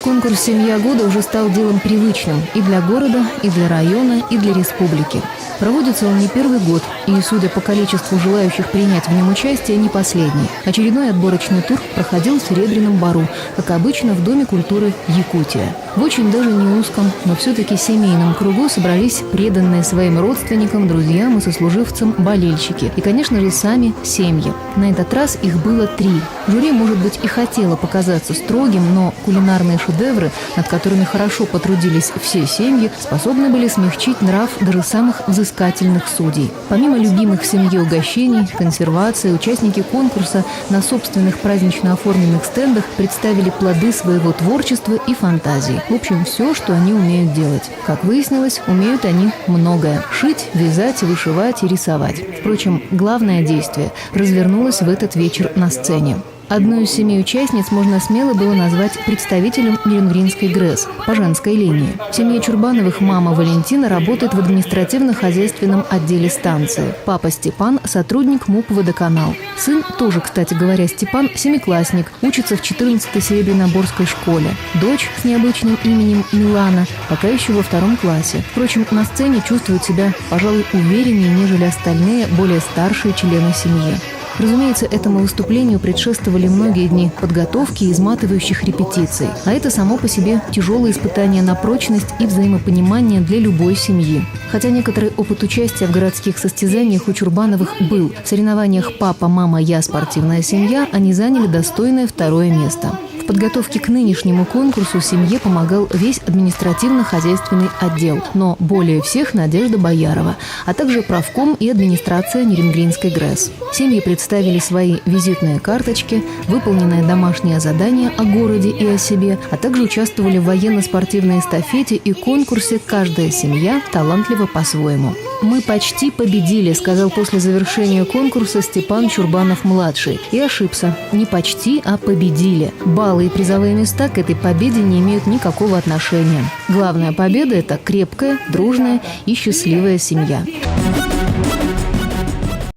Конкурс «Семья года» уже стал делом привычным и для города, и для района, и для республики. Проводится он не первый год, и, судя по количеству желающих принять в нем участие, не последний. Очередной отборочный тур проходил в Серебряном Бору, как обычно, в Доме культуры «Якутия». В очень даже не узком, но все-таки семейном кругу собрались преданные своим родственникам, друзьям и сослуживцам болельщики. И, конечно же, сами семьи. На этот раз их было 3. Жюри, может быть, и хотело показаться строгим, но кулинарные шедевры, над которыми хорошо потрудились все семьи, способны были смягчить нрав даже самых взыскательных судей. Помимо любимых в семье угощений, консервации, участники конкурса на собственных празднично оформленных стендах представили плоды своего творчества и фантазии. В общем, все, что они умеют делать. Как выяснилось, умеют они многое. Шить, вязать, вышивать и рисовать. Впрочем, главное действие развернулось в этот вечер на сцене. Одну из 7 участниц можно смело было назвать представителем Нерюнгринской ГРЭС по женской линии. В семье Чурбановых мама Валентина работает в административно-хозяйственном отделе станции. Папа Степан – сотрудник МУП «Водоканал». Сын, тоже, кстати говоря, Степан, 7-классник, учится в 14-й Серебряноборской школе. Дочь с необычным именем Милана пока еще во 2 классе. Впрочем, на сцене чувствует себя, пожалуй, увереннее, нежели остальные, более старшие члены семьи. Разумеется, этому выступлению предшествовали многие дни подготовки и изматывающих репетиций. А это само по себе тяжелое испытание на прочность и взаимопонимание для любой семьи. Хотя некоторый опыт участия в городских состязаниях у Чурбановых был. В соревнованиях «Папа, мама, я, спортивная семья» они заняли достойное 2-е место. В подготовке к нынешнему конкурсу семье помогал весь административно-хозяйственный отдел, но более всех Надежда Боярова, а также правком и администрация Нерюнгринской ГРЭС. Семьи представили свои визитные карточки, выполненное домашнее задание о городе и о себе, а также участвовали в военно-спортивной эстафете и конкурсе «Каждая семья талантлива по-своему». «Мы почти победили», — сказал после завершения конкурса Степан Чурбанов-младший. И ошибся. Не почти, а победили. Баллы и призовые места к этой победе не имеют никакого отношения. Главная победа — это крепкая, дружная и счастливая семья.